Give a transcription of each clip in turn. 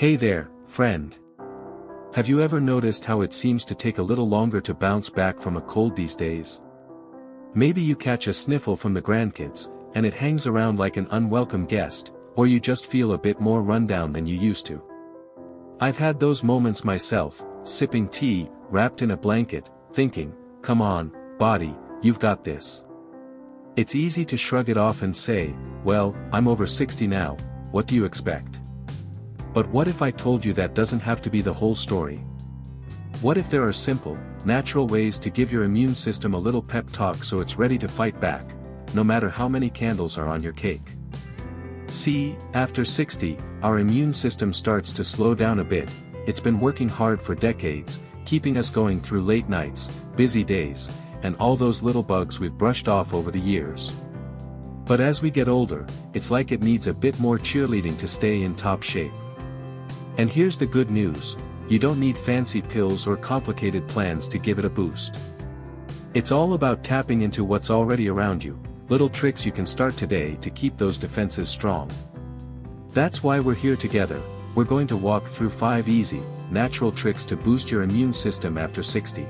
Hey there, friend. Have you ever noticed how it seems to take a little longer to bounce back from a cold these days? Maybe you catch a sniffle from the grandkids, and it hangs around like an unwelcome guest, or you just feel a bit more rundown than you used to. I've had those moments myself, sipping tea, wrapped in a blanket, thinking, come on, body, you've got this. It's easy to shrug it off and say, well, I'm over 60 now, what do you expect? But what if I told you that doesn't have to be the whole story? What if there are simple, natural ways to give your immune system a little pep talk so it's ready to fight back, no matter how many candles are on your cake? See, after 60, our immune system starts to slow down a bit. It's been working hard for decades, keeping us going through late nights, busy days, and all those little bugs we've brushed off over the years. But as we get older, it's like it needs a bit more cheerleading to stay in top shape. And here's the good news, you don't need fancy pills or complicated plans to give it a boost. It's all about tapping into what's already around you, little tricks you can start today to keep those defenses strong. That's why we're here together. We're going to walk through 5 easy, natural tricks to boost your immune system after 60.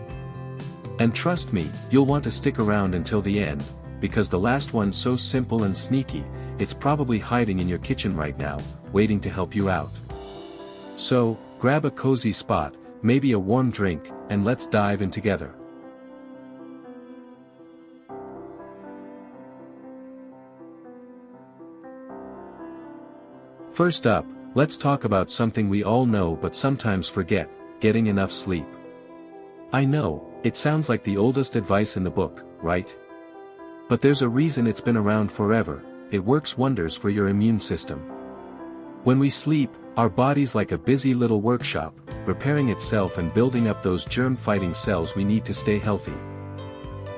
And trust me, you'll want to stick around until the end, because the last one's so simple and sneaky, it's probably hiding in your kitchen right now, waiting to help you out. So, grab a cozy spot, maybe a warm drink, and let's dive in together. First up, let's talk about something we all know but sometimes forget, getting enough sleep. I know, it sounds like the oldest advice in the book, right? But there's a reason it's been around forever. It works wonders for your immune system. When we sleep, our body's like a busy little workshop, repairing itself and building up those germ-fighting cells we need to stay healthy.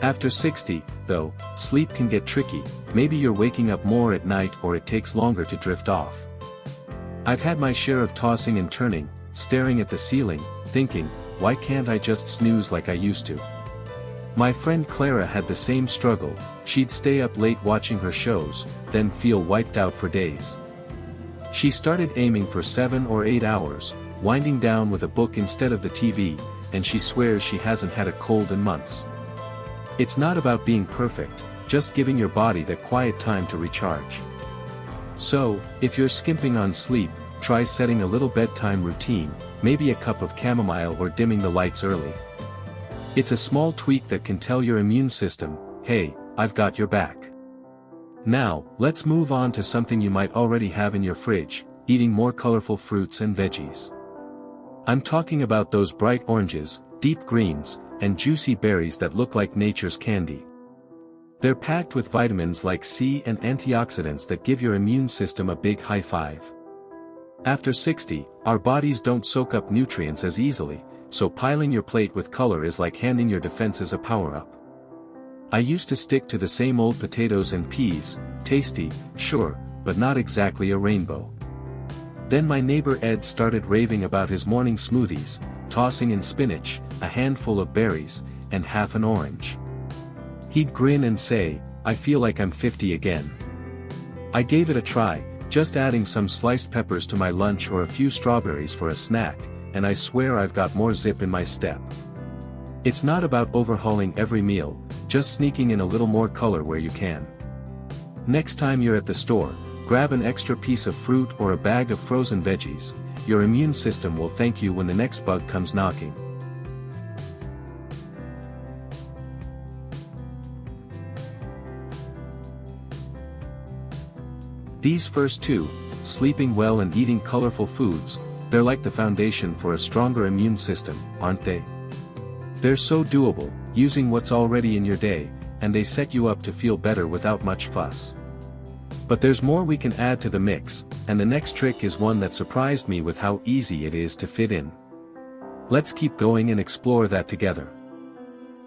After 60, though, sleep can get tricky. Maybe you're waking up more at night or it takes longer to drift off. I've had my share of tossing and turning, staring at the ceiling, thinking, why can't I just snooze like I used to? My friend Clara had the same struggle. She'd stay up late watching her shows, then feel wiped out for days. She started aiming for 7 or 8 hours, winding down with a book instead of the TV, and she swears she hasn't had a cold in months. It's not about being perfect, just giving your body that quiet time to recharge. So, if you're skimping on sleep, try setting a little bedtime routine, maybe a cup of chamomile or dimming the lights early. It's a small tweak that can tell your immune system, hey, I've got your back. Now, let's move on to something you might already have in your fridge, eating more colorful fruits and veggies. I'm talking about those bright oranges, deep greens, and juicy berries that look like nature's candy. They're packed with vitamins like C and antioxidants that give your immune system a big high five. After 60, our bodies don't soak up nutrients as easily, so piling your plate with color is like handing your defenses a power-up. I used to stick to the same old potatoes and peas, tasty, sure, but not exactly a rainbow. Then my neighbor Ed started raving about his morning smoothies, tossing in spinach, a handful of berries, and half an orange. He'd grin and say, I feel like I'm 50 again. I gave it a try, just adding some sliced peppers to my lunch or a few strawberries for a snack, and I swear I've got more zip in my step. It's not about overhauling every meal, just sneaking in a little more color where you can. Next time you're at the store, grab an extra piece of fruit or a bag of frozen veggies. Your immune system will thank you when the next bug comes knocking. These first 2, sleeping well and eating colorful foods, they're like the foundation for a stronger immune system, aren't they? They're so doable, using what's already in your day, and they set you up to feel better without much fuss. But there's more we can add to the mix, and the next trick is one that surprised me with how easy it is to fit in. Let's keep going and explore that together.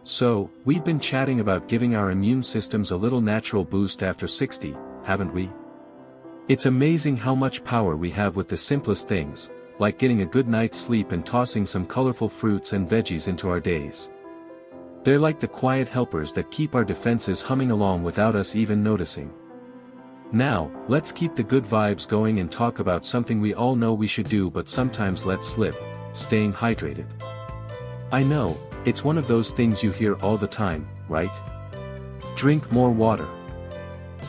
So, we've been chatting about giving our immune systems a little natural boost after 60, haven't we? It's amazing how much power we have with the simplest things, like getting a good night's sleep and tossing some colorful fruits and veggies into our days. They're like the quiet helpers that keep our defenses humming along without us even noticing. Now, let's keep the good vibes going and talk about something we all know we should do but sometimes let slip: staying hydrated. I know, it's one of those things you hear all the time, right? Drink more water.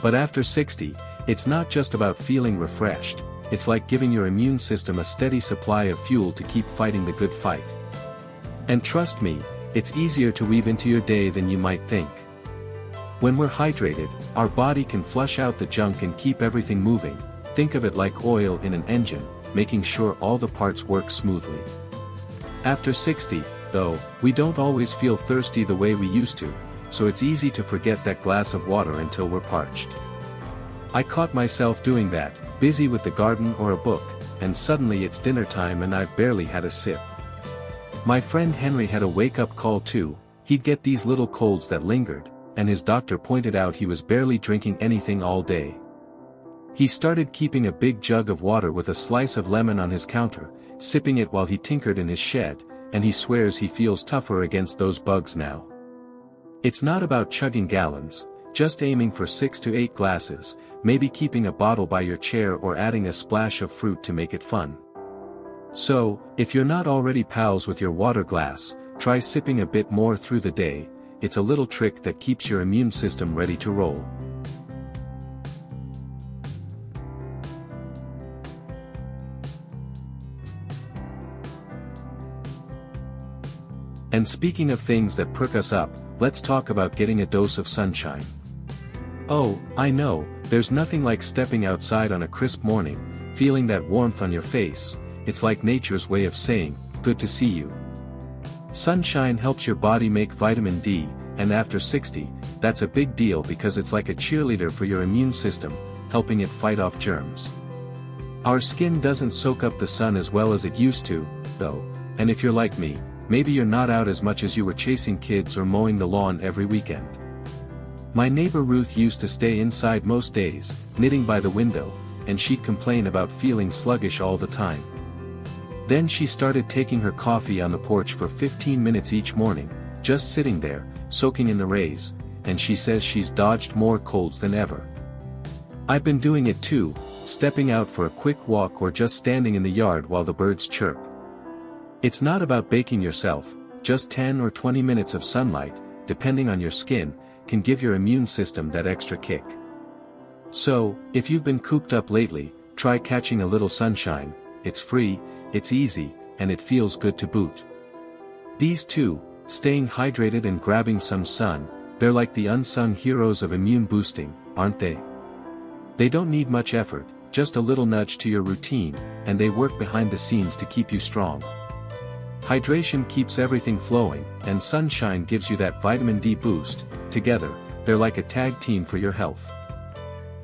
But after 60, it's not just about feeling refreshed, it's like giving your immune system a steady supply of fuel to keep fighting the good fight. And trust me, it's easier to weave into your day than you might think. When we're hydrated, our body can flush out the junk and keep everything moving. Think of it like oil in an engine, making sure all the parts work smoothly. After 60, though, we don't always feel thirsty the way we used to, so it's easy to forget that glass of water until we're parched. I caught myself doing that, busy with the garden or a book, and suddenly it's dinner time and I've barely had a sip. My friend Henry had a wake-up call too. He'd get these little colds that lingered, and his doctor pointed out he was barely drinking anything all day. He started keeping a big jug of water with a slice of lemon on his counter, sipping it while he tinkered in his shed, and he swears he feels tougher against those bugs now. It's not about chugging gallons, just aiming for 6 to 8 glasses, maybe keeping a bottle by your chair or adding a splash of fruit to make it fun. So, if you're not already pals with your water glass, try sipping a bit more through the day. It's a little trick that keeps your immune system ready to roll. And speaking of things that perk us up, let's talk about getting a dose of sunshine. Oh, I know, there's nothing like stepping outside on a crisp morning, feeling that warmth on your face. It's like nature's way of saying, good to see you. Sunshine helps your body make vitamin D, and after 60, that's a big deal because it's like a cheerleader for your immune system, helping it fight off germs. Our skin doesn't soak up the sun as well as it used to, though, and if you're like me, maybe you're not out as much as you were chasing kids or mowing the lawn every weekend. My neighbor Ruth used to stay inside most days, knitting by the window, and she'd complain about feeling sluggish all the time. Then she started taking her coffee on the porch for 15 minutes each morning, just sitting there, soaking in the rays, and she says she's dodged more colds than ever. I've been doing it too, stepping out for a quick walk or just standing in the yard while the birds chirp. It's not about baking yourself, just 10 or 20 minutes of sunlight, depending on your skin, can give your immune system that extra kick. So, if you've been cooped up lately, try catching a little sunshine. It's free, it's easy, and it feels good to boot. These two, staying hydrated and grabbing some sun, they're like the unsung heroes of immune boosting, aren't they? They don't need much effort, just a little nudge to your routine, and they work behind the scenes to keep you strong. Hydration keeps everything flowing, and sunshine gives you that vitamin D boost. Together, they're like a tag team for your health.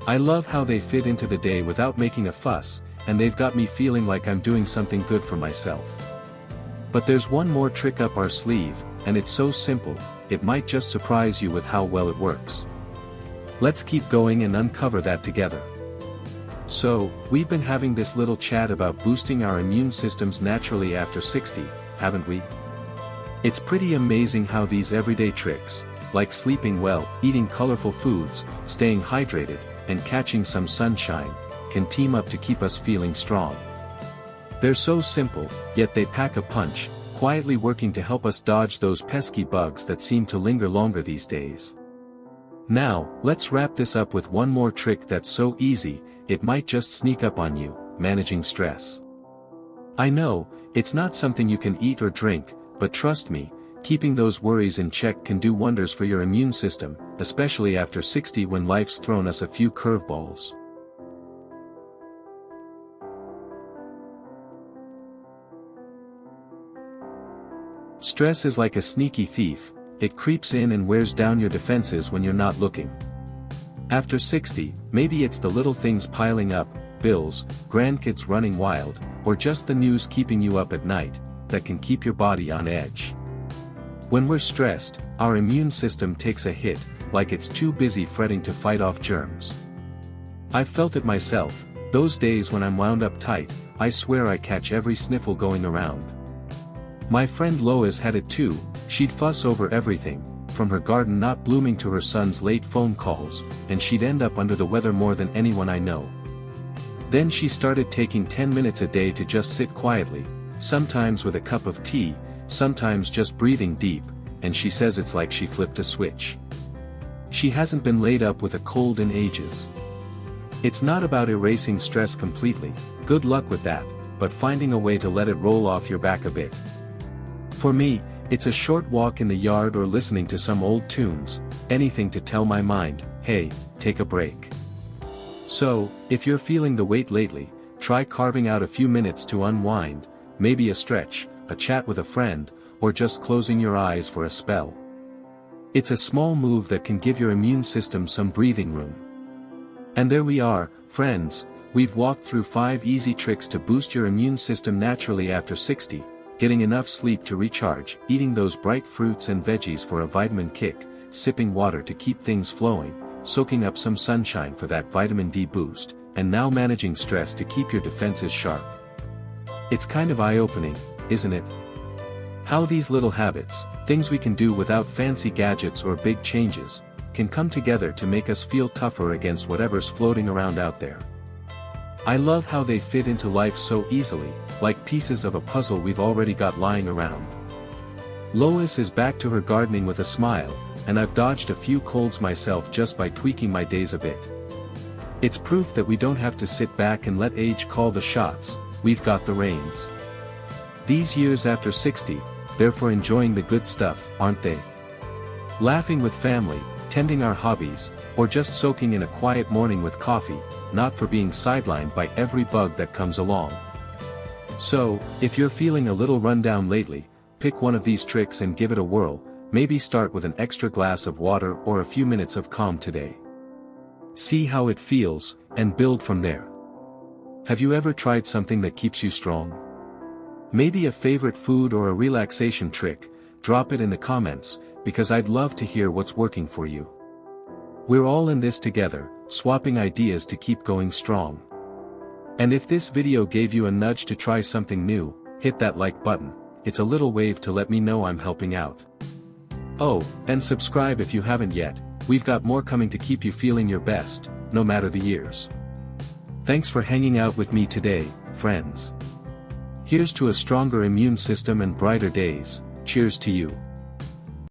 I love how they fit into the day without making a fuss, and they've got me feeling like I'm doing something good for myself. But there's one more trick up our sleeve, and it's so simple, it might just surprise you with how well it works. Let's keep going and uncover that together. So, we've been having this little chat about boosting our immune systems naturally after 60, haven't we? It's pretty amazing how these everyday tricks, like sleeping well, eating colorful foods, staying hydrated, and catching some sunshine, can team up to keep us feeling strong. They're so simple, yet they pack a punch, quietly working to help us dodge those pesky bugs that seem to linger longer these days. Now, let's wrap this up with one more trick that's so easy, it might just sneak up on you: managing stress. I know, it's not something you can eat or drink, but trust me, keeping those worries in check can do wonders for your immune system, especially after 60 when life's thrown us a few curveballs. Stress is like a sneaky thief, it creeps in and wears down your defenses when you're not looking. After 60, maybe it's the little things piling up, bills, grandkids running wild, or just the news keeping you up at night, that can keep your body on edge. When we're stressed, our immune system takes a hit, like it's too busy fretting to fight off germs. I've felt it myself, those days when I'm wound up tight, I swear I catch every sniffle going around. My friend Lois had it too, she'd fuss over everything, from her garden not blooming to her son's late phone calls, and she'd end up under the weather more than anyone I know. Then she started taking 10 minutes a day to just sit quietly, sometimes with a cup of tea, sometimes just breathing deep, and she says it's like she flipped a switch. She hasn't been laid up with a cold in ages. It's not about erasing stress completely, good luck with that, but finding a way to let it roll off your back a bit. For me, it's a short walk in the yard or listening to some old tunes, anything to tell my mind, hey, take a break. So, if you're feeling the weight lately, try carving out a few minutes to unwind, maybe a stretch, a chat with a friend, or just closing your eyes for a spell. It's a small move that can give your immune system some breathing room. And there we are, friends, we've walked through 5 easy tricks to boost your immune system naturally after 60, getting enough sleep to recharge, eating those bright fruits and veggies for a vitamin kick, sipping water to keep things flowing, soaking up some sunshine for that vitamin D boost, and now managing stress to keep your defenses sharp. It's kind of eye-opening, isn't it? How these little habits, things we can do without fancy gadgets or big changes, can come together to make us feel tougher against whatever's floating around out there. I love how they fit into life so easily, like pieces of a puzzle we've already got lying around. Lois is back to her gardening with a smile, and I've dodged a few colds myself just by tweaking my days a bit. It's proof that we don't have to sit back and let age call the shots, we've got the reins. These years after 60, they're for enjoying the good stuff, aren't they? Laughing with family, tending our hobbies, or just soaking in a quiet morning with coffee, not for being sidelined by every bug that comes along. So, if you're feeling a little rundown lately, pick one of these tricks and give it a whirl, maybe start with an extra glass of water or a few minutes of calm today. See how it feels, and build from there. Have you ever tried something that keeps you strong? Maybe a favorite food or a relaxation trick, drop it in the comments, because I'd love to hear what's working for you. We're all in this together, swapping ideas to keep going strong. And if this video gave you a nudge to try something new, hit that like button, it's a little wave to let me know I'm helping out. Oh, and subscribe if you haven't yet, we've got more coming to keep you feeling your best, no matter the years. Thanks for hanging out with me today, friends. Here's to a stronger immune system and brighter days, cheers to you.